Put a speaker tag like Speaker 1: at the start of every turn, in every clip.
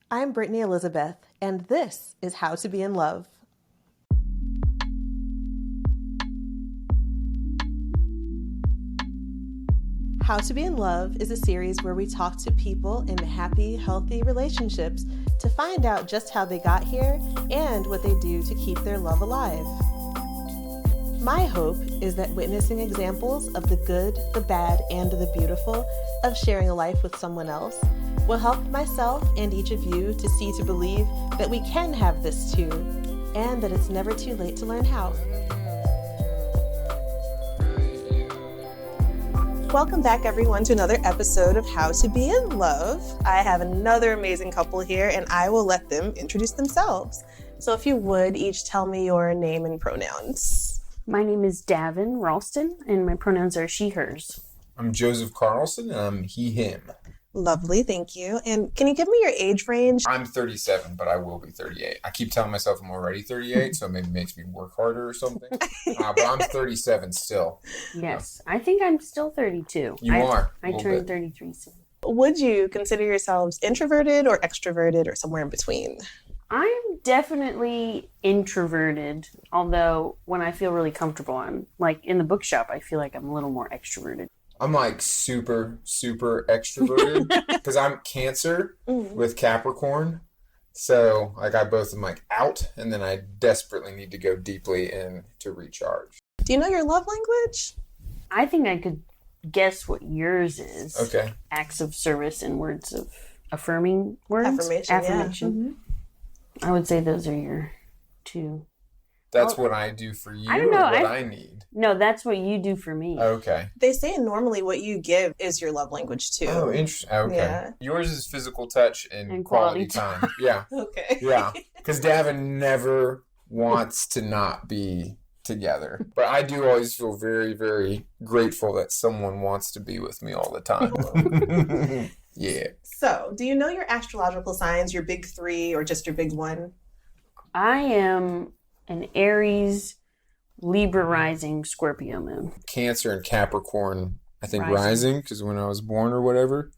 Speaker 1: I'm Brittany Elizabeth, and this is How to Be in Love. How to Be in Love is a series where we talk to people in happy, healthy relationships to find out just how they got here and what they do to keep their love alive. My hope is that witnessing examples of the good, the bad, and the beautiful of sharing a life with someone else will help myself and each of you to see to believe that we can have this too, and that it's never too late to learn how. Welcome back, everyone, to another episode of How to Be in Love. I have another amazing couple here, and I will let them introduce themselves. So if you would, each tell me your name and pronouns.
Speaker 2: My name is Daven Ralston, and my pronouns are she, hers.
Speaker 3: I'm Joseph Carlson, and I'm he, him.
Speaker 1: Lovely, thank you. And can you give me your age range?
Speaker 3: I'm 37, but I will be 38. I keep telling myself I'm already 38, so it maybe makes me work harder or something. But I'm 37 still.
Speaker 2: Yes, I think I'm still 32.
Speaker 3: You are.
Speaker 2: I turned 33 soon.
Speaker 1: Would you consider yourselves introverted or extroverted or somewhere in between?
Speaker 2: I'm definitely introverted, although when I feel really comfortable, I'm like in the bookshop, I feel like I'm a little more extroverted.
Speaker 3: I'm like super, super extroverted because I'm Cancer with Capricorn. So like I both am like out, and then I desperately need to go deeply in to recharge.
Speaker 1: Do you know your love language?
Speaker 2: I think I could guess what yours is.
Speaker 3: Okay.
Speaker 2: Acts of service and words of affirming words.
Speaker 1: Affirmation. Yeah.
Speaker 2: Mm-hmm. I would say those are your two.
Speaker 3: That's what I do for you.
Speaker 2: I don't know.
Speaker 3: Or what I need.
Speaker 2: No, that's what you do for me.
Speaker 3: Okay.
Speaker 1: They say normally what you give is your love language too.
Speaker 3: Oh, interesting. Okay.
Speaker 1: Yeah.
Speaker 3: Yours is physical touch and quality time. Yeah.
Speaker 1: Okay.
Speaker 3: Yeah. Because Daven never wants to not be together. But I do always feel very, very grateful that someone wants to be with me all the time. Yeah.
Speaker 1: So, do you know your astrological signs, your big three, or just your big one?
Speaker 2: I am an Aries, Libra rising, Scorpio moon.
Speaker 3: Cancer and Capricorn, I think rising, because when I was born or whatever.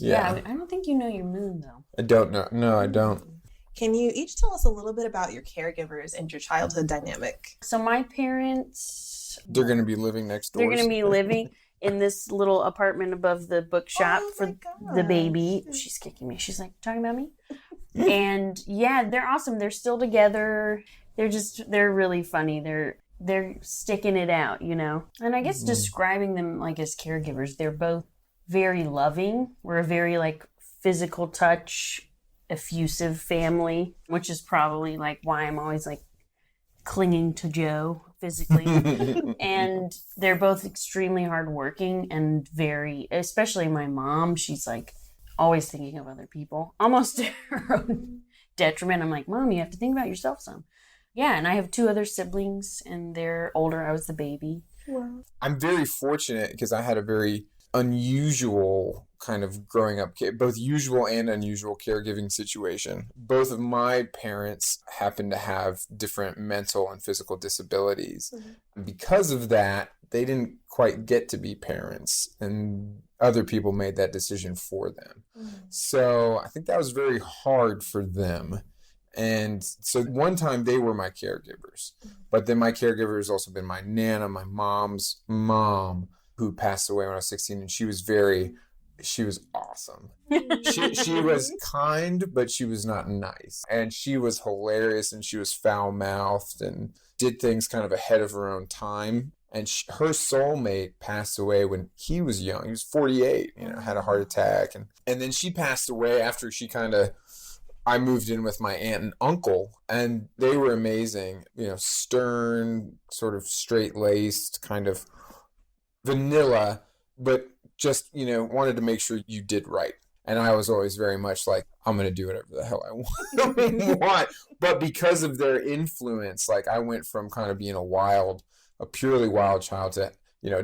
Speaker 3: Yeah.
Speaker 2: I don't think you know your moon, though.
Speaker 3: I don't know. No, I don't.
Speaker 1: Can you each tell us a little bit about your caregivers and your childhood dynamic?
Speaker 2: So my parents...
Speaker 3: They're going to be living next door.
Speaker 2: They're going to be living in this little apartment above the bookshop for the baby. She's kicking me. She's like, talking about me? And yeah, they're awesome. They're still together. They're really funny. They're sticking it out, you know? And I guess describing them like as caregivers, they're both very loving. We're a very like physical touch, effusive family, which is probably like why I'm always like clinging to Joe physically. And they're both extremely hardworking and very, especially my mom, she's like always thinking of other people, almost to her own detriment. I'm like, Mom, you have to think about yourself some. Yeah, and I have two other siblings, and they're older. I was the baby.
Speaker 1: Wow.
Speaker 3: I'm very fortunate because I had a very unusual kind of growing up, both usual and unusual caregiving situation. Both of my parents happen to have different mental and physical disabilities. And because of that, they didn't quite get to be parents, and other people made that decision for them. So I think that was very hard for them. And so one time they were my caregivers, but then my caregiver has also been my Nana, my mom's mom, who passed away when I was 16, and she was awesome. She was kind, but she was not nice. And she was hilarious, and she was foul-mouthed and did things kind of ahead of her own time. And her soulmate passed away when he was young. He was 48, had a heart attack. And then she passed away after I moved in with my aunt and uncle, and they were amazing, stern, sort of straight-laced, kind of vanilla, but just, wanted to make sure you did right. And I was always very much like, I'm going to do whatever the hell I want. But because of their influence, like I went from kind of being a purely wild child to,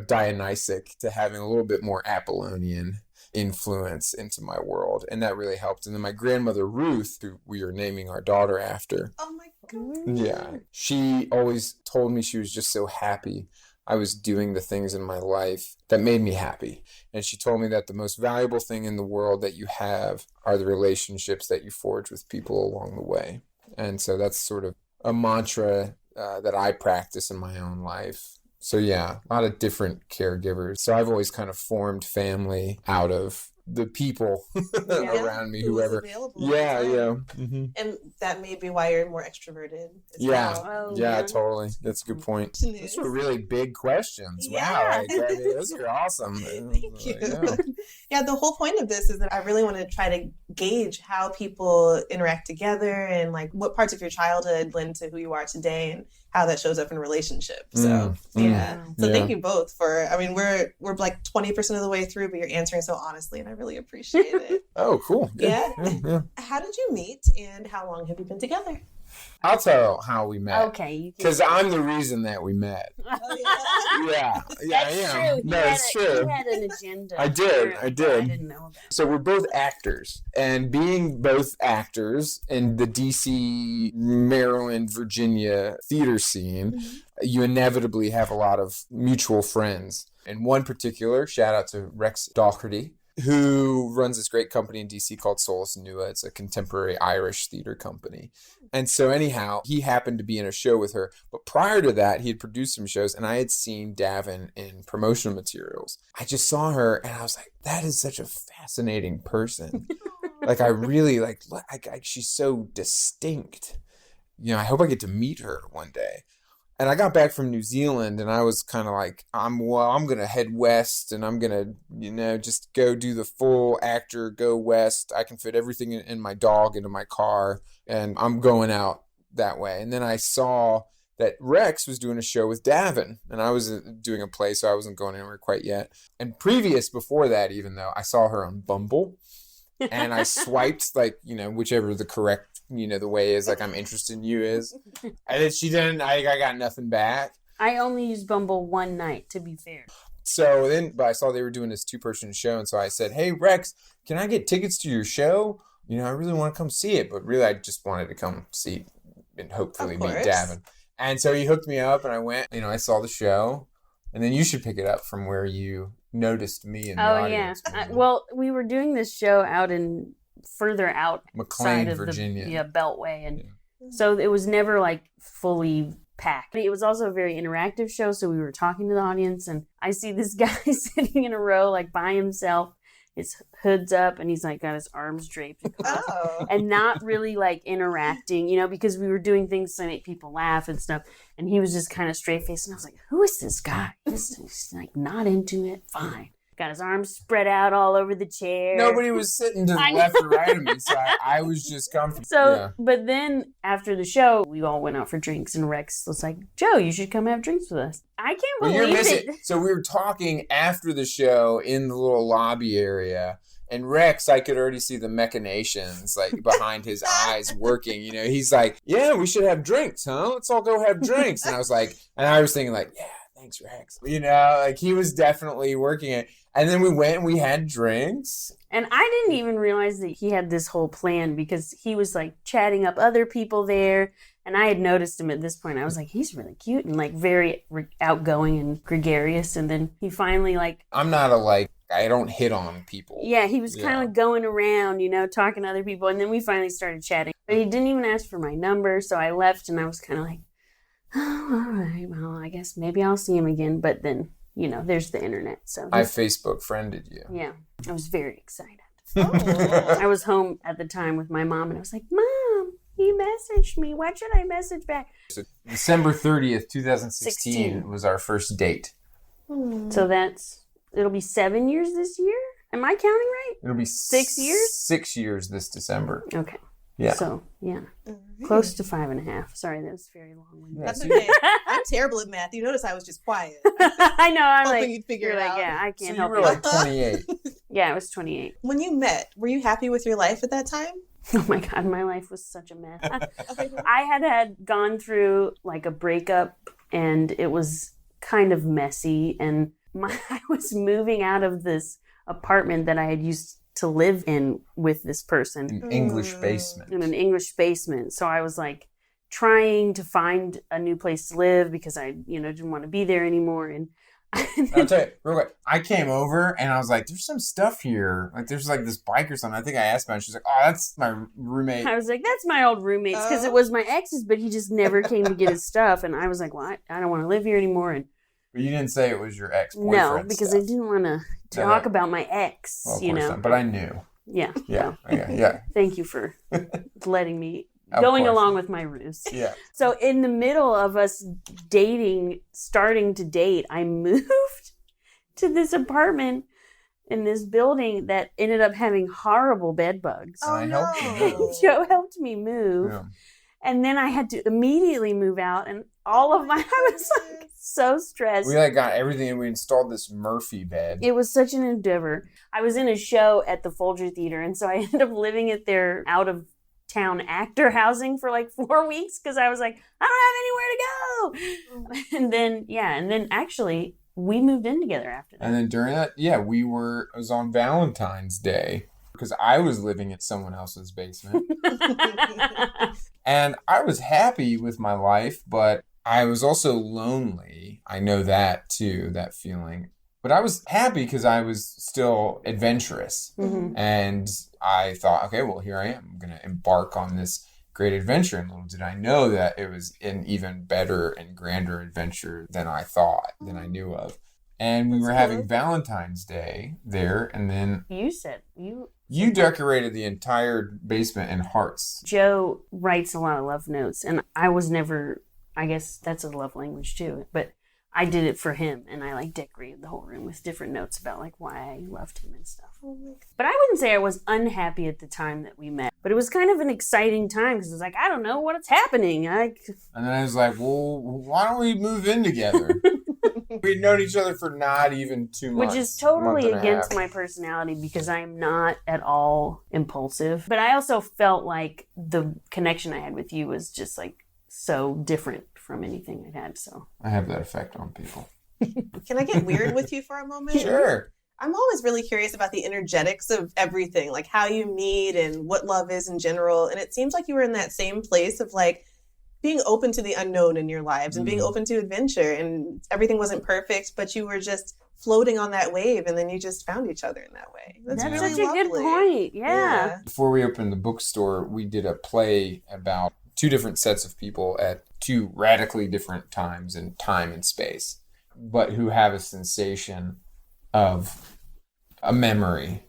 Speaker 3: Dionysic, to having a little bit more Apollonian influence into my world, and that really helped. And then my grandmother Ruth, who we are naming our daughter after,
Speaker 1: oh my god,
Speaker 3: she always told me she was just so happy I was doing the things in my life that made me happy. And she told me that the most valuable thing in the world that you have are the relationships that you forge with people along the way. And so that's sort of a mantra that I practice in my own life. So yeah, a lot of different caregivers. So I've always kind of formed family out of the people around me, whoever. Yeah. Mm-hmm.
Speaker 1: And that may be why you're more extroverted.
Speaker 3: Yeah, totally. That's a good point. Those were really big questions. Wow. Those are awesome.
Speaker 1: Thank you. Yeah, the whole point of this is that I really want to try to gauge how people interact together and like what parts of your childhood lend to who you are today and how that shows up in relationships. So thank you both for, I mean, we're like 20% of the way through, but you're answering so honestly and I really appreciate it.
Speaker 3: Oh, cool.
Speaker 1: Yeah. How did you meet and how long have you been together?
Speaker 3: I'll tell how we met.
Speaker 2: Okay.
Speaker 3: Because I'm the reason that we met.
Speaker 1: Oh,
Speaker 3: yeah, I am.
Speaker 2: True.
Speaker 3: No, it's true.
Speaker 2: You had an agenda.
Speaker 3: I did.
Speaker 2: I didn't know about it.
Speaker 3: So we're both actors. And being both actors in the DC, Maryland, Virginia theater scene, you inevitably have a lot of mutual friends. And one particular, shout out to Rex Doherty, who runs this great company in DC called Solus Nua. It's a contemporary Irish theater company. And so anyhow, he happened to be in a show with her. But prior to that, he had produced some shows, and I had seen Daven in promotional materials. I just saw her, and I was like, that is such a fascinating person. Like, I really, like she's so distinct. You know, I hope I get to meet her one day. And I got back from New Zealand and I was kind of like, I'm going to head west and I'm going to, just go do the full actor, go west. I can fit everything in my dog into my car and I'm going out that way. And then I saw that Rex was doing a show with Daven and I was doing a play, so I wasn't going anywhere quite yet. And before that, even though I saw her on Bumble and I swiped whichever the correct the way is, like, I'm interested in you is. And then she didn't, I got nothing back.
Speaker 2: I only used Bumble one night, to be fair.
Speaker 3: So then, but I saw they were doing this 2-person show. And so I said, hey, Rex, can I get tickets to your show? I really want to come see it. But really, I just wanted to come see and hopefully meet Daven. And so he hooked me up and I went, I saw the show. And then you should pick it up from where you noticed me in the audience.
Speaker 2: Oh, yeah. Well, we were doing this show out in further out
Speaker 3: McLean, Virginia.
Speaker 2: Beltway, and so it was never like fully packed. It was also a very interactive show, so we were talking to the audience and I see this guy sitting in a row like by himself, his hood's up and he's like got his arms draped and not really like interacting, because we were doing things to make people laugh and stuff, and he was just kind of straight faced and I was like, who is this guy? He's like not into it. Fine. Got his arms spread out all over the chair.
Speaker 3: Nobody was sitting to the left or right of me, so I was just comfortable.
Speaker 2: So, But then after the show, we all went out for drinks, and Rex was like, Joe, you should come have drinks with us. I can't believe it.
Speaker 3: So we were talking after the show in the little lobby area, and Rex, I could already see the machinations like behind his eyes working. He's like, yeah, we should have drinks, huh? Let's all go have drinks. And I was thinking like, yeah, thanks, Rex. Like he was definitely working it. And then we went and we had drinks.
Speaker 2: And I didn't even realize that he had this whole plan because he was like chatting up other people there. And I had noticed him at this point. I was like, he's really cute and like very outgoing and gregarious. And then he finally
Speaker 3: I'm not I don't hit on people.
Speaker 2: Yeah, he was kind of going around, talking to other people. And then we finally started chatting. But he didn't even ask for my number. So I left and I was kind of like, oh, all right, well, I guess maybe I'll see him again. But then, there's the internet. So
Speaker 3: I Facebook friended you.
Speaker 2: Yeah, I was very excited. Oh. I was home at the time with my mom and I was like, Mom, he messaged me. Why should I message back?
Speaker 3: So December 30th, 2016 was our first date.
Speaker 2: So it'll be 7 years this year? Am I counting right?
Speaker 3: It'll be
Speaker 2: 6 years?
Speaker 3: 6 years this December.
Speaker 2: Okay.
Speaker 3: Yeah.
Speaker 2: So, yeah. Close to 5.5. Sorry, that was very long.
Speaker 1: That's okay. I'm terrible at math. You notice I was just quiet.
Speaker 2: I know. I'm
Speaker 1: hoping
Speaker 2: like,
Speaker 1: you'd figure it out.
Speaker 2: Yeah, I can't
Speaker 3: so
Speaker 2: help
Speaker 3: you were like 28.
Speaker 2: Yeah, I was 28.
Speaker 1: When you met, were you happy with your life at that time?
Speaker 2: Oh my God, my life was such a mess. I had gone through like a breakup and it was kind of messy. And I was moving out of this apartment that I had used to live in with this person.
Speaker 3: An English basement.
Speaker 2: In an English basement. So I was like trying to find a new place to live because I, didn't want to be there anymore. And
Speaker 3: I'll tell you real quick. I came over and I was like, "There's some stuff here. Like, there's like this bike or something." I think I asked about it. She's like, "Oh, that's my roommate."
Speaker 2: I was like, "That's my old roommate's," because it was my ex's, but he just never came to get his stuff. And I was like, "Well, I don't want to live here anymore." And
Speaker 3: But you didn't say it was your ex-boyfriend.
Speaker 2: no, because I didn't want to talk about my ex.
Speaker 3: Well, of course not, but I knew.
Speaker 2: Yeah.
Speaker 3: Yeah. Yeah.
Speaker 2: Thank you for letting me
Speaker 3: Of
Speaker 2: going
Speaker 3: course.
Speaker 2: along with my ruse.
Speaker 3: Yeah.
Speaker 2: So in the middle of us starting to date, I moved to this apartment in this building that ended up having horrible bed bugs.
Speaker 3: And I helped you move.
Speaker 2: Joe helped me move.
Speaker 3: Yeah.
Speaker 2: And then I had to immediately move out, and all of I was like so stressed.
Speaker 3: We like got everything, and we installed this Murphy bed.
Speaker 2: It was such an endeavor. I was in a show at the Folger Theater, and so I ended up living at their out-of-town actor housing for like 4 weeks because I was like, I don't have anywhere to go. And then actually we moved in together after that.
Speaker 3: And then during that, it was on Valentine's Day because I was living at someone else's basement. And I was happy with my life, but I was also lonely. I know that too, that feeling. But I was happy because I was still adventurous.
Speaker 2: Mm-hmm.
Speaker 3: And I thought, okay, well, here I am. I'm going to embark on this great adventure. And little did I know that it was an even better and grander adventure than I thought, than I knew of. And we were having Valentine's Day there. And then you decorated the entire basement in hearts.
Speaker 2: Joe writes a lot of love notes, and I guess that's a love language too, but I did it for him, and I like decorated the whole room with different notes about like why I loved him and stuff. But I wouldn't say I was unhappy at the time that we met, but it was kind of an exciting time because it was like, I don't know what's happening. And
Speaker 3: then I was like, well, why don't we move in together? We'd known each other for not even 2 months.
Speaker 2: Which is totally against my personality because I'm not at all impulsive. But I also felt like the connection I had with you was just like so different from anything I'd had. So
Speaker 3: I have that effect on people.
Speaker 1: Can I get weird with you for a moment?
Speaker 3: Sure.
Speaker 1: I'm always really curious about the energetics of everything, like how you meet and what love is in general. And it seems like you were in that same place of like being open to the unknown in your lives and being open to adventure, and everything wasn't perfect, but you were just floating on that wave, and then you just found each other in that way. That's really
Speaker 2: such a
Speaker 1: lovely.
Speaker 2: good point. Yeah.
Speaker 3: Before we opened the bookstore, we did a play about 2 different sets of people at 2 radically different times in time and space, but who have a sensation of a memory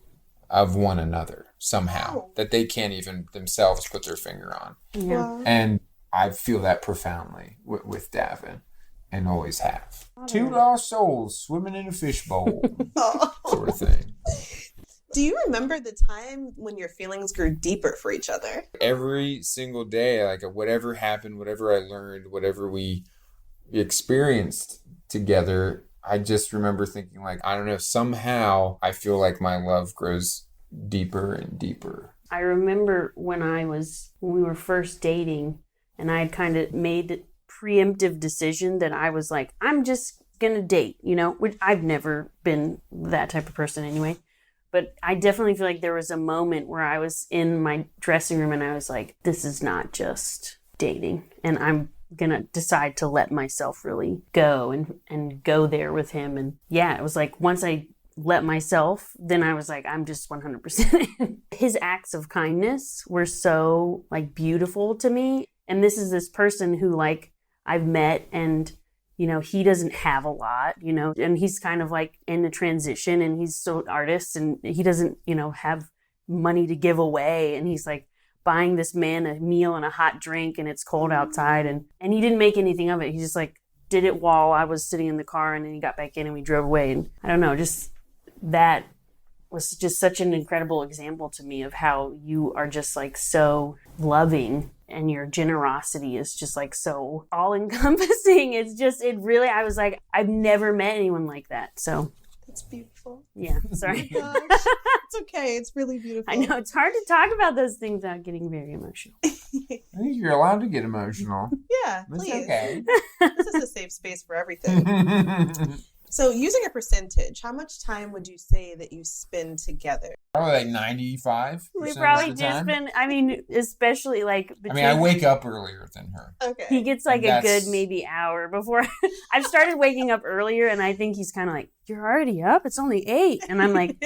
Speaker 3: of one another somehow that they can't even themselves put their finger on.
Speaker 2: Yeah.
Speaker 1: Wow.
Speaker 3: And I feel that profoundly with Daven, and always have. 2 lost souls swimming in a fishbowl, sort of thing.
Speaker 1: Do you remember the time when your feelings grew deeper for each other?
Speaker 3: Every single day, like whatever happened, whatever I learned, whatever we experienced together, I just remember thinking like, I don't know, somehow I feel like my love grows deeper and deeper.
Speaker 2: I remember when we were first dating, and I had kind of made the preemptive decision that I was like, I'm just going to date, which I've never been that type of person anyway. But I definitely feel like there was a moment where I was in my dressing room and I was like, this is not just dating. And I'm going to decide to let myself really go and go there with him. And yeah, it was like once I let myself, then I was like, I'm just 100% in. His acts of kindness were so like beautiful to me. And this is this person who like I've met, and he doesn't have a lot, and he's kind of like in a transition, and he's so artist, and he doesn't, have money to give away. And he's like buying this man a meal and a hot drink, and it's cold outside. And he didn't make anything of it. He just like did it while I was sitting in the car, and then he got back in and we drove away. And I don't know, just that was just such an incredible example to me of how you are just like so loving, and your generosity is just like so all encompassing. I was like, I've never met anyone like that. So
Speaker 1: That's beautiful.
Speaker 2: yeah, sorry.
Speaker 1: Oh my gosh. It's okay. It's really beautiful.
Speaker 2: I know it's hard to talk about those things without getting very emotional.
Speaker 3: I think you're allowed to get emotional.
Speaker 1: Yeah,
Speaker 3: It's
Speaker 1: please.
Speaker 3: okay.
Speaker 1: This is a safe space for everything. So using a percentage, how much time would you say that you spend together?
Speaker 3: Probably like 95%.
Speaker 2: We probably
Speaker 3: of the
Speaker 2: do
Speaker 3: time.
Speaker 2: spend, I mean, especially like between,
Speaker 3: I mean, I wake up earlier than her.
Speaker 1: Okay.
Speaker 2: he gets like a
Speaker 3: That's-
Speaker 2: good maybe hour before. I've started waking up earlier, and I think he's kind of like, "You're already up? It's only 8." And I'm like,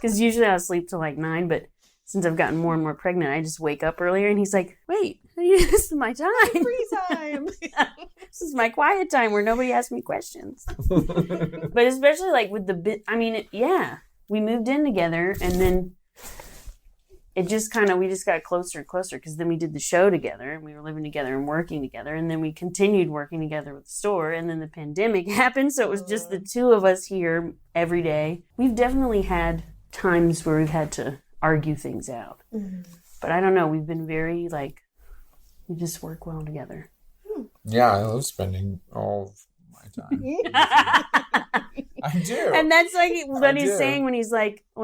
Speaker 2: because usually I'll sleep till like 9, but since I've gotten more and more pregnant, I just wake up earlier. And he's like, "Wait, this is my time.
Speaker 1: Free time.
Speaker 2: This is my quiet time where nobody asks me questions." But especially like with the bit, I mean, we moved in together, and then it just kind of, we just got closer and closer, because then we did the show together, and we were living together and working together, and then we continued working together with the store, and then the pandemic happened, so it was just the two of us here every day. We've definitely had times where we've had to argue things out, but I don't know, we've been very like, we just work well together.
Speaker 3: Yeah, I love spending all of my time. I do.
Speaker 2: And that's like what he's
Speaker 3: do.
Speaker 2: saying when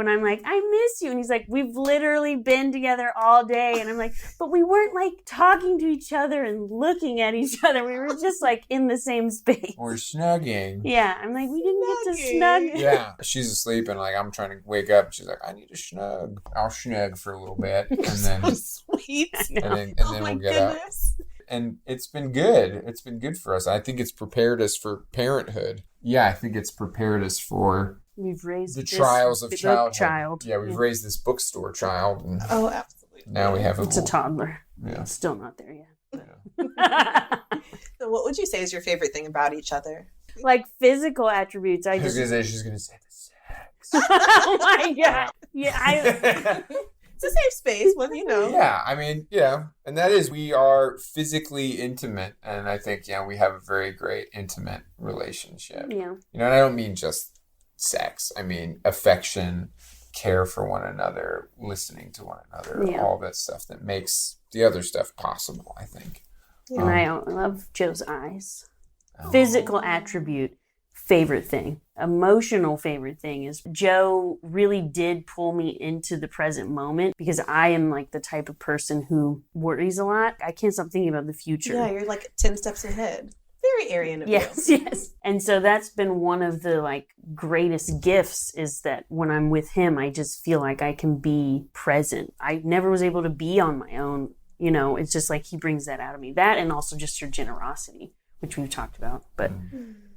Speaker 2: I'm like, "I miss you." And he's like, "We've literally been together all day." And I'm like, "But we weren't like talking to each other and looking at each other. We were just like in the same space."
Speaker 3: We're snugging.
Speaker 2: Yeah. I'm like, we didn't get to
Speaker 1: Snugging.
Speaker 2: snug.
Speaker 3: Yeah, she's asleep and like I'm trying to wake up. She's like, I need to snug. I'll snug for a little bit, and then
Speaker 1: So sweet.
Speaker 3: and
Speaker 1: Oh
Speaker 3: then
Speaker 1: my
Speaker 3: we'll get up.
Speaker 1: goodness.
Speaker 3: And it's been good. It's been good for us. I think it's prepared us for parenthood. Yeah, I think it's prepared us for
Speaker 2: We've raised
Speaker 3: the
Speaker 2: this
Speaker 3: trials of
Speaker 2: big
Speaker 3: childhood.
Speaker 2: child.
Speaker 3: Yeah, we've raised this bookstore child, and
Speaker 1: Oh, absolutely.
Speaker 3: now we have a
Speaker 2: It's a toddler.
Speaker 3: Yeah.
Speaker 2: Still not there yet.
Speaker 1: So what would you say is your favorite thing about each other?
Speaker 2: Like physical attributes. I
Speaker 3: I was
Speaker 2: just.
Speaker 3: gonna say she's gonna say the sex.
Speaker 2: Oh my God. Yeah.
Speaker 1: It's a safe space, well, you know.
Speaker 3: Yeah, I mean, yeah, and that is, we are physically intimate, and I think, yeah, we have a very great intimate relationship.
Speaker 2: Yeah.
Speaker 3: You know, and I don't mean just sex. I mean affection, care for one another, listening to one another,
Speaker 2: Yeah.
Speaker 3: all that stuff that makes the other stuff possible, I think.
Speaker 2: And I love Joe's eyes. Physical attribute, favorite thing. Emotional favorite thing is Joe really did pull me into the present moment, because I am like the type of person who worries a lot. I can't stop thinking about the future.
Speaker 1: Yeah, you're like 10 steps ahead. Very Aryan of
Speaker 2: Yes, yes. And so that's been one of the like greatest gifts, is that when I'm with him, I just feel like I can be present. I never was able to be on my own. You know, it's just like he brings that out of me. That, and also just your generosity, which we've talked about. But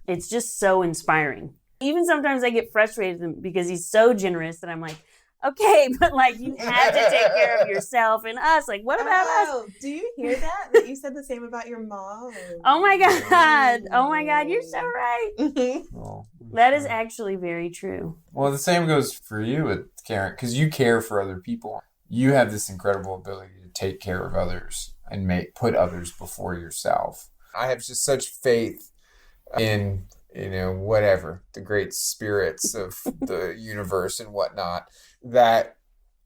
Speaker 2: it's just so inspiring. Even sometimes I get frustrated because he's so generous that I'm like, okay, but like you have to take care of yourself and us. Like, what about us?
Speaker 1: Oh, do you hear that? That you said the same about your mom.
Speaker 2: Oh my God. Oh my God. You're so right.
Speaker 3: Well,
Speaker 2: That is actually very true.
Speaker 3: well, the same goes for you with Karen, because you care for other people. You have this incredible ability to take care of others and put others before yourself. I have just such faith in, you know, whatever, the great spirits of the universe and whatnot, that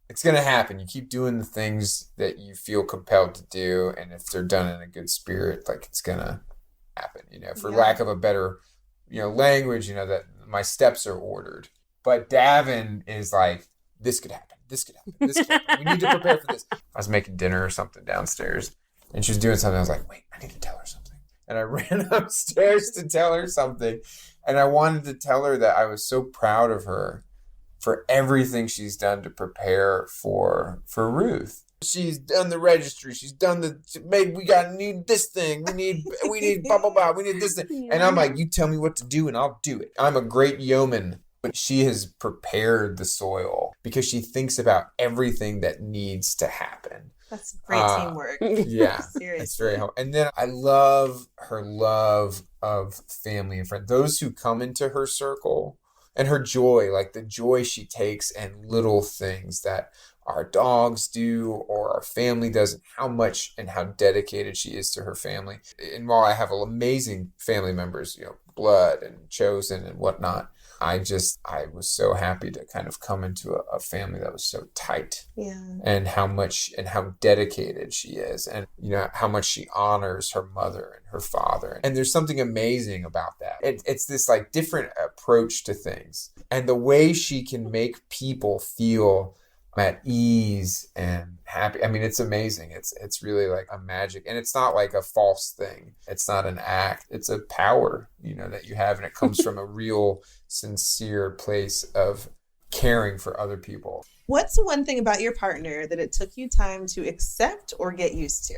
Speaker 3: it's going to happen. You keep doing the things that you feel compelled to do, and if they're done in a good spirit, like, it's going to happen, you know, for lack of a better, you know, language, you know, that my steps are ordered. But Daven is like, this could happen. This could happen. This could happen. We need to prepare for this. I was making dinner or something downstairs, and she was doing something. I was like, wait, I need to tell her something. And I ran upstairs to tell her something. And I wanted to tell her that I was so proud of her for everything she's done to prepare for Ruth. She's done the registry. She's done maybe we need this thing. We need blah, blah, blah. We need this thing.
Speaker 2: Yeah.
Speaker 3: And I'm like, you tell me what to do and I'll do it. I'm a great yeoman. But she has prepared the soil because she thinks about everything that needs to happen.
Speaker 1: That's great teamwork.
Speaker 3: Yeah,
Speaker 1: Seriously.
Speaker 3: it's very helpful. And then I love her love of family and friends. Those who come into her circle, and her joy, like the joy she takes and little things that our dogs do or our family does, and how much and how dedicated she is to her family. And while I have amazing family members, you know, blood and chosen and whatnot, I was so happy to kind of come into a family that was so tight.
Speaker 1: Yeah.
Speaker 3: And how much and how dedicated she is, and you know how much she honors her mother and her father. And there's something amazing about that. It's this like different approach to things, and the way she can make people feel I'm at ease and happy. I mean, it's amazing. It's really like a magic, and it's not like a false thing. It's not an act. It's a power, that you have, and it comes from a real sincere place of caring for other people.
Speaker 1: What's one thing about your partner that it took you time to accept or get used to?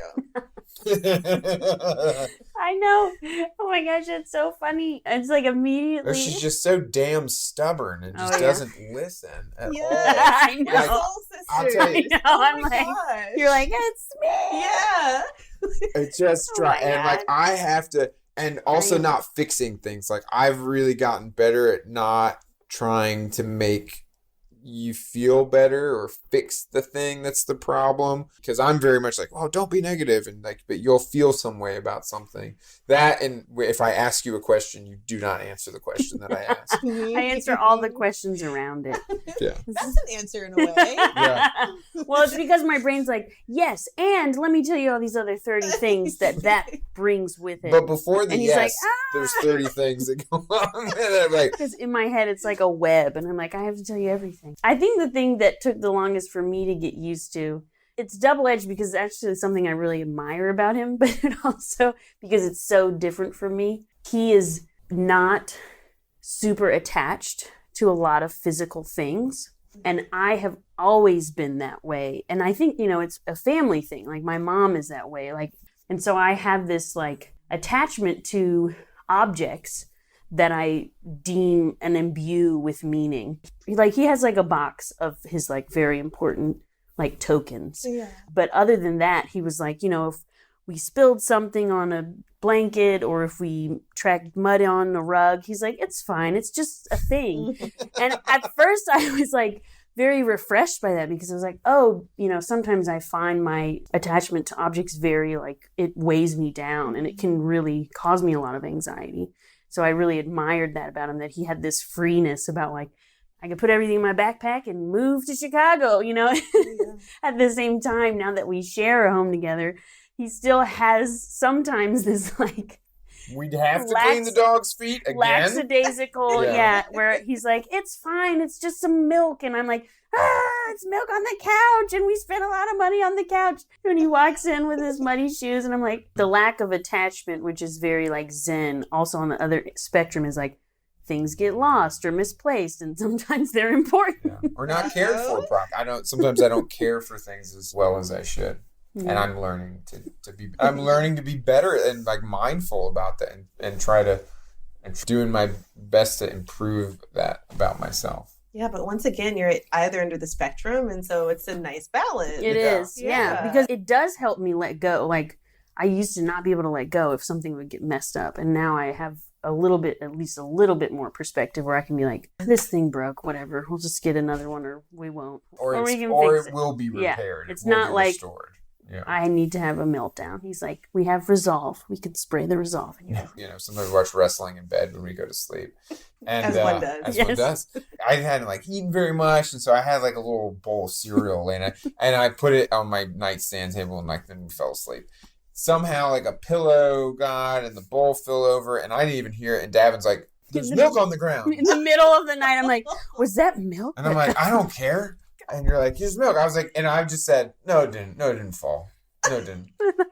Speaker 2: I know. Oh my gosh, it's so funny. It's like immediately.
Speaker 3: Or she's just so damn stubborn and just doesn't listen at all.
Speaker 2: I know.
Speaker 1: Like,
Speaker 3: I'll tell you.
Speaker 2: I know. I'm like, gosh. You're like, it's me.
Speaker 1: Yeah.
Speaker 3: It's just try, and like I have to, and also not fixing things. Like I've really gotten better at not trying to make you feel better or fix the thing that's the problem, because I'm very much like, oh, don't be negative, and like, but you'll feel some way about something. That, and if I ask you a question, you do not answer the question that I ask.
Speaker 2: I answer all the questions around it.
Speaker 3: Yeah,
Speaker 1: that's an answer in a way.
Speaker 3: Yeah.
Speaker 2: Well, it's because my brain's like, yes, and let me tell you all these other 30 things that brings with it.
Speaker 3: But before the
Speaker 2: and
Speaker 3: yes,
Speaker 2: like,
Speaker 3: there's 30 things that go on. And I'm like,
Speaker 2: because in my head it's like a web, and I'm like, I have to tell you everything. I think the thing that took the longest for me to get used to, it's double-edged because it's actually something I really admire about him, but also because it's so different from me. He is not super attached to a lot of physical things, and I have always been that way. And I think, it's a family thing. Like my mom is that way. And so I have this like attachment to objects that I deem and imbue with meaning. Like he has like a box of his like very important like tokens.
Speaker 1: Yeah.
Speaker 2: But other than that, he was like, if we spilled something on a blanket or if we tracked mud on a rug, he's like, it's fine. It's just a thing. And at first I was like very refreshed by that, because I was like, oh, sometimes I find my attachment to objects very like, it weighs me down and it can really cause me a lot of anxiety. So I really admired that about him, that he had this freeness about like, I could put everything in my backpack and move to Chicago, Yeah. At the same time, now that we share a home together, he still has sometimes this like...
Speaker 3: We'd have to clean the dog's feet again.
Speaker 2: Lackadaisical, where he's like, it's fine, it's just some milk. And I'm like, it's milk on the couch, and we spent a lot of money on the couch. And he walks in with his muddy shoes, and I'm like, the lack of attachment, which is very like Zen, also on the other spectrum, is like, things get lost or misplaced, and sometimes they're important.
Speaker 3: Yeah. Or not cared for properly. Sometimes I don't care for things as well as I should. Yeah. And I'm learning to be better and like mindful about that, and try to, and doing my best to improve that about myself.
Speaker 1: Yeah, but once again, you're at either end of the spectrum, and so it's a nice balance.
Speaker 2: It is, because it does help me let go. Like, I used to not be able to let go if something would get messed up, and now I have at least a little bit more perspective where I can be like, this thing broke, whatever, we'll just get another one, or we won't.
Speaker 3: Or it will be repaired.
Speaker 2: Yeah. It's not like,
Speaker 3: restored. Yeah.
Speaker 2: I need to have a meltdown. He's like, we have Resolve. We could spray the Resolve.
Speaker 3: Sometimes we watch wrestling in bed when we go to sleep. And,
Speaker 1: as one does.
Speaker 3: One does. I hadn't like eaten very much, and so I had like a little bowl of cereal, and I put it on my nightstand table, and like then we fell asleep. Somehow like a pillow got and the bowl fell over, and I didn't even hear it, and Davin's like, there's milk on the ground.
Speaker 2: In the middle of the night, I'm like, was that milk?
Speaker 3: And I'm like, I don't care. And you're like, here's milk. I was like, and I just said, no, it didn't. No, it didn't fall. No, it didn't.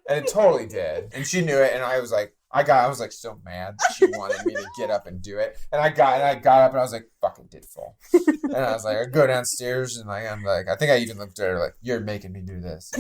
Speaker 3: And it totally did. And she knew it. And I was like, I was like so mad that she wanted me to get up and do it. And I got up and I was like, fuck, it did fall. And I was like, I go downstairs and I'm like, I think I even looked at her like, you're making me do this.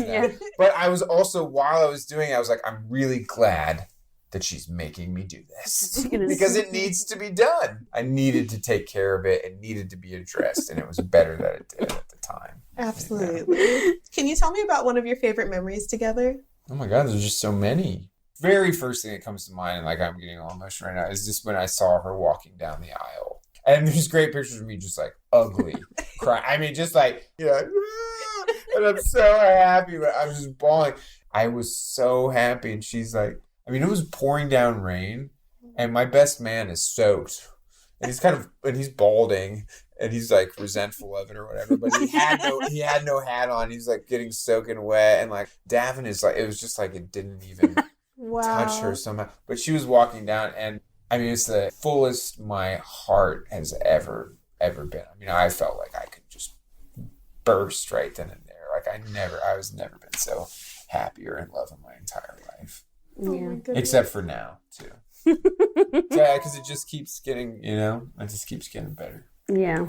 Speaker 3: But I was also, while I was doing it, I was like, I'm really glad that she's making me do this because it needs to be done. I needed to take care of it. It needed to be addressed, and it was better that it did at the time.
Speaker 1: Absolutely. Can you tell me about one of your favorite memories together?
Speaker 3: Oh my God, there's just so many. Very first thing that comes to mind, and like I'm getting all emotional right now, is just when I saw her walking down the aisle. And there's great pictures of me just like ugly, crying. I mean, just like, and I'm so happy, but I was just bawling. I was so happy, and she's like, I mean, it was pouring down rain, and my best man is soaked, and he's balding, and he's like resentful of it or whatever. But he had no hat on. He's like getting soaking wet, and like Daven is like, it was just like it didn't even touch her somehow. But she was walking down, and I mean, it's the fullest my heart has ever been. I mean, I felt like I could just burst right then and there. Like I was never been so happy or in love in my entire life.
Speaker 2: Yeah.
Speaker 3: Except for now, too. Yeah, because it just keeps getting, it just keeps getting better.
Speaker 2: Yeah.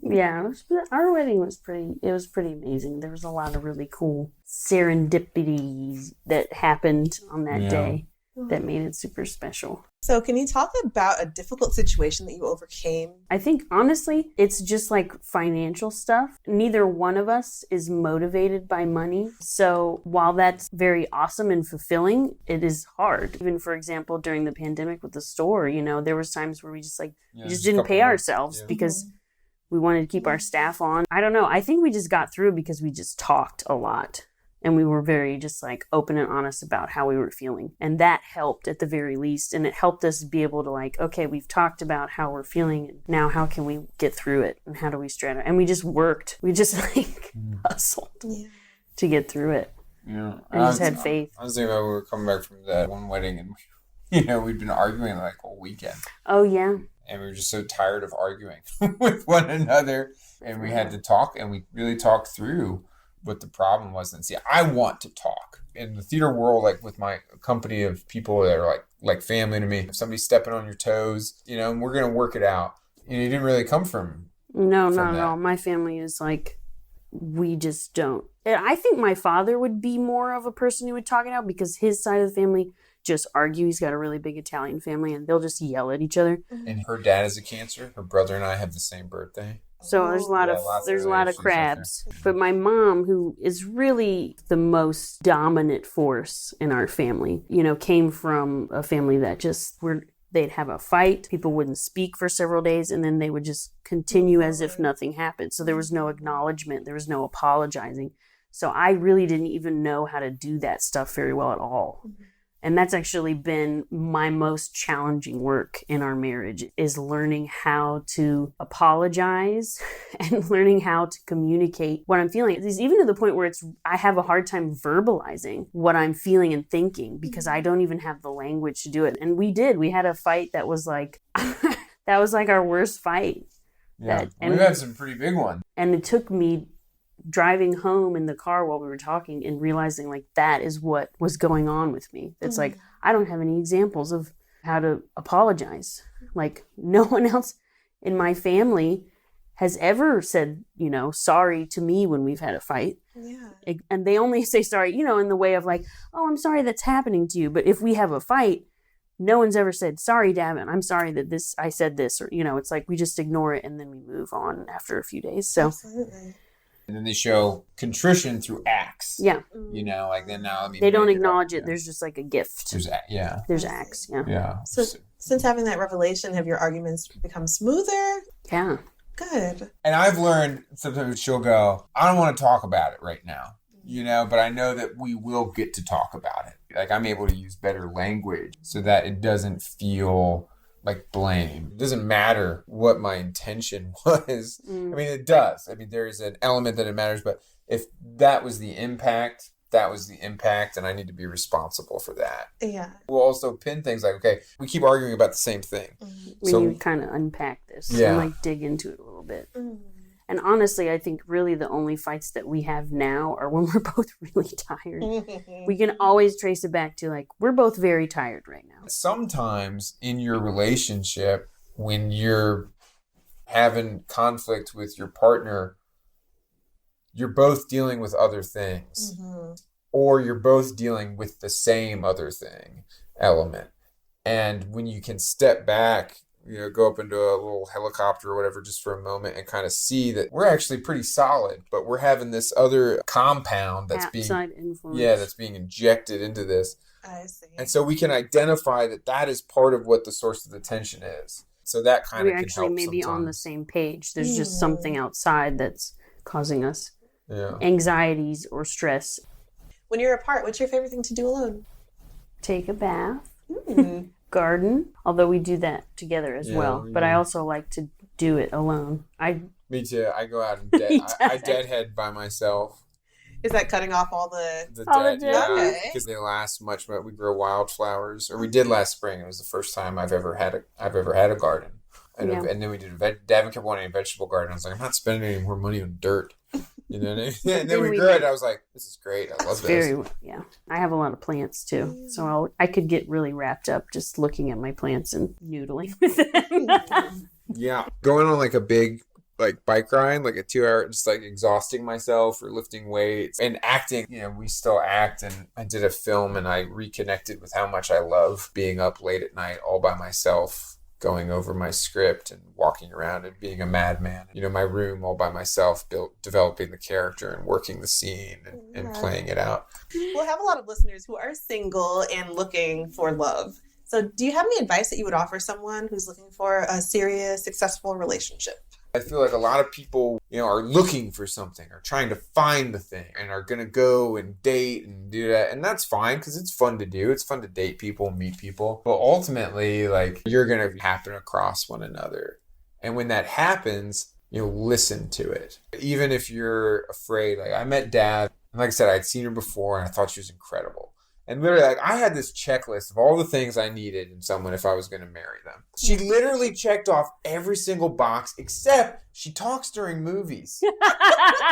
Speaker 2: Yeah. Our wedding was pretty amazing. There was a lot of really cool serendipities that happened on that day that made it super special.
Speaker 1: So can you talk about a difficult situation that you overcame?
Speaker 2: I think, honestly, it's just like financial stuff. Neither one of us is motivated by money. So while that's very awesome and fulfilling, it is hard. Even, for example, during the pandemic with the store, there was times where we just didn't pay ourselves because we wanted to keep our staff on. I don't know. I think we just got through because we just talked a lot. And we were very just like open and honest about how we were feeling. And that helped at the very least. And it helped us be able to like, okay, we've talked about how we're feeling. And now how can we get through it? And how do we strategize? And we just worked. We just hustled to get through it. Yeah. And just had faith.
Speaker 3: I was thinking about when we were coming back from that one wedding and, we'd been arguing like all weekend.
Speaker 2: Oh, yeah.
Speaker 3: And we were just so tired of arguing with one another. And we had to talk, and we really talked through what the problem was. And see, I want to talk in the theater world, like with my company of people that are like family to me. If somebody's stepping on your toes, and we're going to work it out. You didn't really come from.
Speaker 2: No, not at all. My family is like, we just don't. I think my father would be more of a person who would talk it out because his side of the family just argue. He's got a really big Italian family and they'll just yell at each other.
Speaker 3: And her dad has a cancer. Her brother and I have the same birthday.
Speaker 2: So there's a lot of crabs. But my mom, who is really the most dominant force in our family, came from a family that they'd have a fight. People wouldn't speak for several days and then they would just continue as if nothing happened. So there was no acknowledgement. There was no apologizing. So I really didn't even know how to do that stuff very well at all. Mm-hmm. And that's actually been my most challenging work in our marriage, is learning how to apologize and learning how to communicate what I'm feeling. It's even to the point where I have a hard time verbalizing what I'm feeling and thinking because I don't even have the language to do it. And we had a fight that was like, that was like our worst fight.
Speaker 3: Yeah, we've had some pretty big ones.
Speaker 2: And it took me driving home in the car while we were talking and realizing like that is what was going on with me. It's like, I don't have any examples of how to apologize. Like no one else in my family has ever said, sorry to me when we've had a fight. Yeah. And they only say sorry, in the way of like, oh, I'm sorry that's happening to you. But if we have a fight, no one's ever said, sorry, Daven, I'm sorry that I said this, or, it's like we just ignore it and then we move on after a few days. So.
Speaker 1: Absolutely.
Speaker 3: And then they show contrition through acts.
Speaker 2: Yeah.
Speaker 3: Like then now.
Speaker 2: They don't acknowledge it. There's just like a gift.
Speaker 3: There's
Speaker 2: acts. Yeah.
Speaker 3: Yeah.
Speaker 1: So since having that revelation, have your arguments become smoother?
Speaker 2: Yeah.
Speaker 1: Good.
Speaker 3: And I've learned sometimes she'll go, I don't want to talk about it right now, but I know that we will get to talk about it. Like I'm able to use better language so that it doesn't feel like blame. It doesn't matter what my intention was. I mean, it does. I mean, there's an element that it matters, but if that was the impact, and I need to be responsible for that.
Speaker 1: Yeah.
Speaker 3: We'll also pin things like, okay, we keep arguing about the same thing.
Speaker 2: We need to kind of unpack this and like dig into it a little bit. And honestly, I think really the only fights that we have now are when we're both really tired. We can always trace it back to like, we're both very tired right now.
Speaker 3: Sometimes in your relationship, when you're having conflict with your partner, you're both dealing with other things. Or you're both dealing with the same other thing element. And when you can step back, go up into a little helicopter or whatever just for a moment and kind of see that we're actually pretty solid, but we're having this other compound that's
Speaker 2: outside influence.
Speaker 3: Yeah, that's being injected into this.
Speaker 1: I see.
Speaker 3: And so we can identify that is part of what the source of the tension is. So that kind of can help. We actually
Speaker 2: maybe on the same page. There's just something outside that's causing us anxieties or stress.
Speaker 1: When you're apart, what's your favorite thing to do alone?
Speaker 2: Take a bath. Garden, although we do that together as well. But I also like to do it alone.
Speaker 3: Me too. I go out and I deadhead by myself.
Speaker 1: Is that cutting off all the
Speaker 3: dead? Yeah, because they last much. But we grow wildflowers, or we did last spring. It was the first time I've ever had a garden. And then we did Daven kept wanting a vegetable garden. I was like, I'm not spending any more money on dirt. You know what I mean? And then we grew it. I was like, this is great. I love this.
Speaker 2: Yeah. I have a lot of plants too. So I could get really wrapped up just looking at my plants and noodling with them.
Speaker 3: Yeah. Going on like a big like bike ride, like a 2-hour, just like exhausting myself or lifting weights and acting. You know, we still act, and I did a film and I reconnected with how much I love being up late at night all by myself, going over my script and walking around and being a madman. You know, my room all by myself, developing the character and working the scene and playing it out.
Speaker 1: We'll have a lot of listeners who are single and looking for love. So do you have any advice that you would offer someone who's looking for a serious, successful relationship?
Speaker 3: I feel like a lot of people, you know, are looking for something or trying to find the thing and are going to go and date and do that. And that's fine because it's fun to do. It's fun to date people, meet people. But ultimately, like, you're going to happen across one another. And when that happens, you know, listen to it. Even if you're afraid. Like, I met Dad, and like I said, I'd seen her before and I thought she was incredible. And literally, like, I had this checklist of all the things I needed in someone if I was going to marry them. She literally checked off every single box except she talks during movies.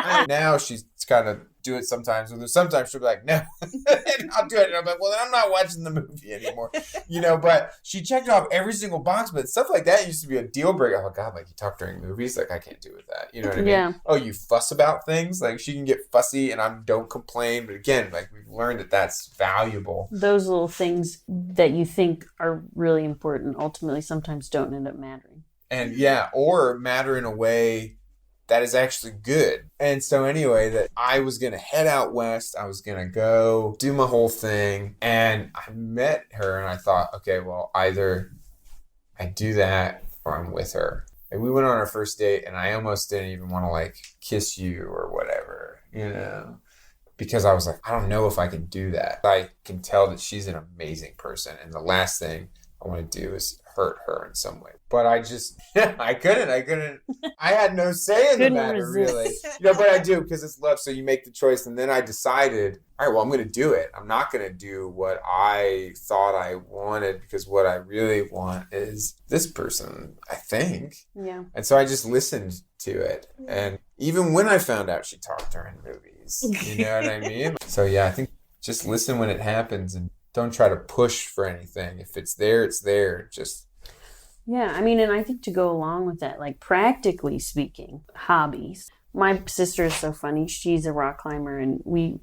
Speaker 3: And now she's kind of do it sometimes. And sometimes she'll be like, no, and I'll do it. And I'm like, well, then I'm not watching the movie anymore. You know, but she checked off every single box. But stuff like that used to be a deal breaker. Oh, God, like, you talk during movies? Like, I can't do with that. You know what I mean?
Speaker 2: Yeah.
Speaker 3: Oh, you fuss about things? Like, she can get fussy and I don't complain. But again, like, we've learned that that's valuable.
Speaker 2: Those little things that you think are really important ultimately sometimes don't end up mattering.
Speaker 3: And yeah, or matter in a way that is actually good. And so anyway, that I was going to head out west. I was going to go do my whole thing. And I met her and I thought, okay, well, either I do that or I'm with her. And we went on our first date and I almost didn't even want to like kiss you or whatever, you know, because I was like, I don't know if I can do that. I can tell that she's an amazing person. And the last thing I want to do is hurt her in some way. But I just, I couldn't. I had no say in the matter, really. You know, but I do because it's love. So you make the choice. And then I decided, all right, well, I'm going to do it. I'm not going to do what I thought I wanted because what I really want is this person, I think.
Speaker 2: Yeah.
Speaker 3: And so I just listened to it. And even when I found out she talked during movies, you know what I mean? So yeah, I think just listen when it happens and don't try to push for anything. If it's there, it's there. Just.
Speaker 2: Yeah, I mean, and I think to go along with that, like practically speaking, hobbies. My sister is so funny. She's a rock climber and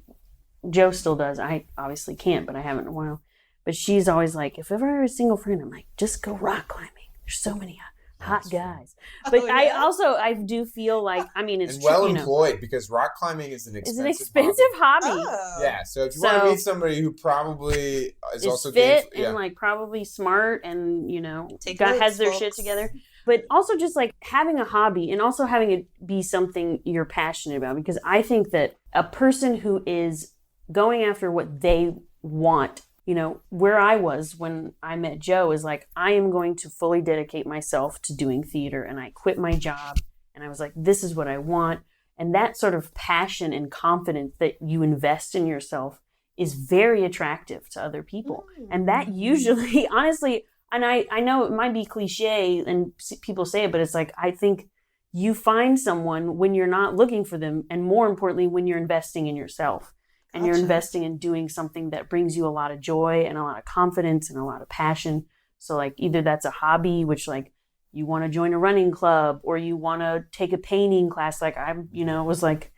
Speaker 2: Joe still does. I obviously can't, but I haven't in a while. But she's always like, if ever I have a single friend, I'm like, just go rock climbing. There's so many hot guys. But I do feel like, I mean, it's
Speaker 3: well employed because rock climbing is an
Speaker 2: expensive hobby.
Speaker 1: Oh.
Speaker 3: Yeah, so if you want to meet somebody who probably is also
Speaker 2: fit and like probably smart and you know has their shit together, but also just like having a hobby and also having it be something you're passionate about, because I think that a person who is going after what they want, you know, where I was when I met Joe is like, I am going to fully dedicate myself to doing theater. And I quit my job and I was like, this is what I want. And that sort of passion and confidence that you invest in yourself is very attractive to other people. And that usually, honestly, and I know it might be cliche and people say it, but it's like, I think you find someone when you're not looking for them. And more importantly, when you're investing in yourself. And you're investing in doing something that brings you a lot of joy and a lot of confidence and a lot of passion. So like either that's a hobby, which like you want to join a running club or you want to take a painting class. Like I was like,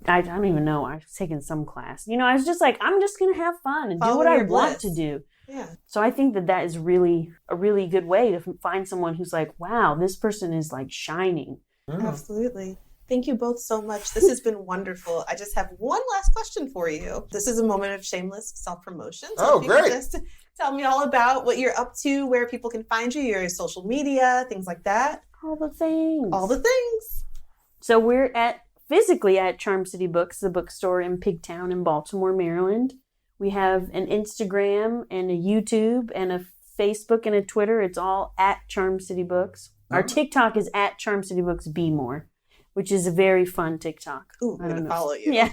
Speaker 2: I don't even know. I've taken some class. You know, I was just like, I'm just going to have fun and do what I want to do.
Speaker 1: Yeah.
Speaker 2: So I think that is really a really good way to find someone who's like, wow, this person is like shining.
Speaker 1: Absolutely. Thank you both so much. This has been wonderful. I just have one last question for you. This is a moment of shameless self-promotion. So if you could just tell me all about what you're up to, where people can find you, your social media, things like that.
Speaker 2: All the things. So we're physically at Charm City Books, the bookstore in Pigtown in Baltimore, Maryland. We have an Instagram and a YouTube and a Facebook and a Twitter. It's all at Charm City Books. Our TikTok is at Charm City Books Be More, which is a very fun TikTok.
Speaker 1: Ooh, I'm going to follow you.
Speaker 2: Yeah.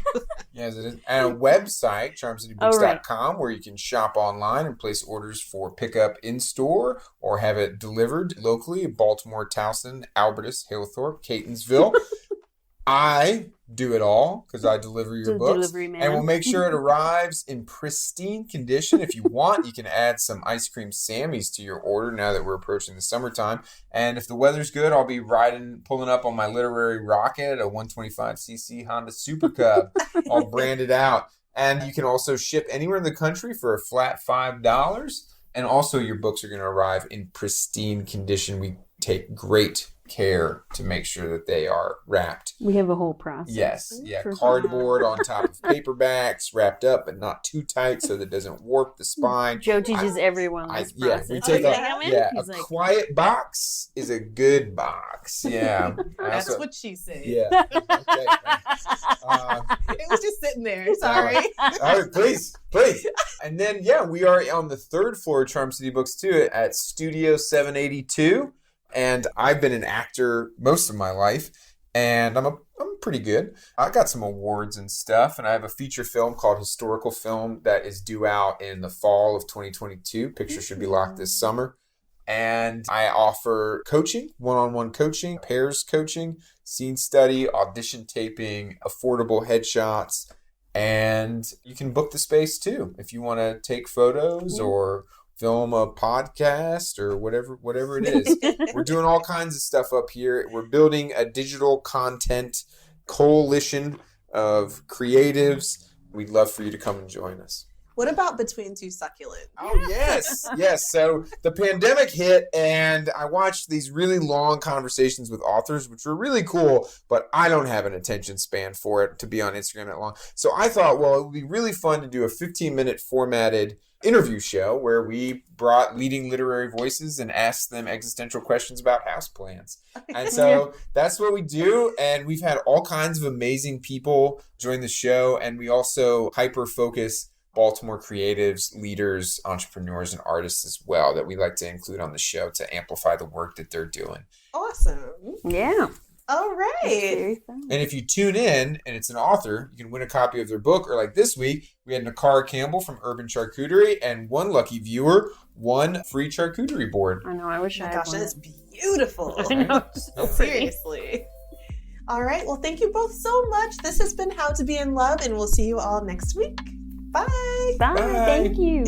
Speaker 3: Yes, it is. And a website, charmcitybooks.com, where you can shop online and place orders for pickup in-store or have it delivered locally in Baltimore, Towson, Albertus, Hillthorpe, Catonsville. I do it all because I deliver your books.
Speaker 2: Delivery man.
Speaker 3: And we'll make sure it arrives in pristine condition. If you want, you can add some ice cream Sammies to your order now that we're approaching the summertime. And if the weather's good, I'll be pulling up on my literary rocket, a 125cc Honda Super Cub, all branded out. And you can also ship anywhere in the country for a flat $5. And also your books are going to arrive in pristine condition. We take great care to make sure that they are wrapped.
Speaker 2: We have a whole process.
Speaker 3: Yes. Yeah. Cardboard on top of paperbacks, wrapped up but not too tight so that it doesn't warp the spine.
Speaker 2: Joe teaches everyone this process.
Speaker 3: We take a quiet box is a good box. Yeah.
Speaker 1: That's what she said.
Speaker 3: Yeah. Okay.
Speaker 1: It was just sitting there. Sorry.
Speaker 3: All right, please. And then, we are on the third floor of Charm City Books too at Studio 782. And I've been an actor most of my life, and I'm pretty good. I got some awards and stuff, and I have a feature film called Historical Film that is due out in the fall of 2022. Picture should be locked this summer. And I offer coaching, one-on-one coaching, pairs coaching, scene study, audition taping, affordable headshots, and you can book the space too if you want to take photos or film a podcast or whatever it is. We're doing all kinds of stuff up here. We're building a digital content coalition of creatives. We'd love for you to come and join us.
Speaker 1: What about Between Two Succulent?
Speaker 3: Oh, yes. So the pandemic hit, and I watched these really long conversations with authors, which were really cool, but I don't have an attention span for it to be on Instagram that long. So I thought, well, it would be really fun to do a 15-minute formatted interview show where we brought leading literary voices and asked them existential questions about houseplants. And so that's what we do. And we've had all kinds of amazing people join the show. And we also hyper-focus Baltimore creatives, leaders, entrepreneurs, and artists as well that we like to include on the show to amplify the work that they're doing.
Speaker 1: Awesome.
Speaker 2: Yeah.
Speaker 1: All right.
Speaker 3: And if you tune in and it's an author, you can win a copy of their book. Or like this week, we had Nakara Campbell from Urban Charcuterie, and one lucky viewer won free charcuterie board.
Speaker 2: I know. I wish I had one.
Speaker 1: That's beautiful.
Speaker 2: I know. So
Speaker 1: seriously. All right. Well, thank you both so much. This has been How to Be in Love, and we'll see you all next week. Bye.
Speaker 2: Bye. Thank you.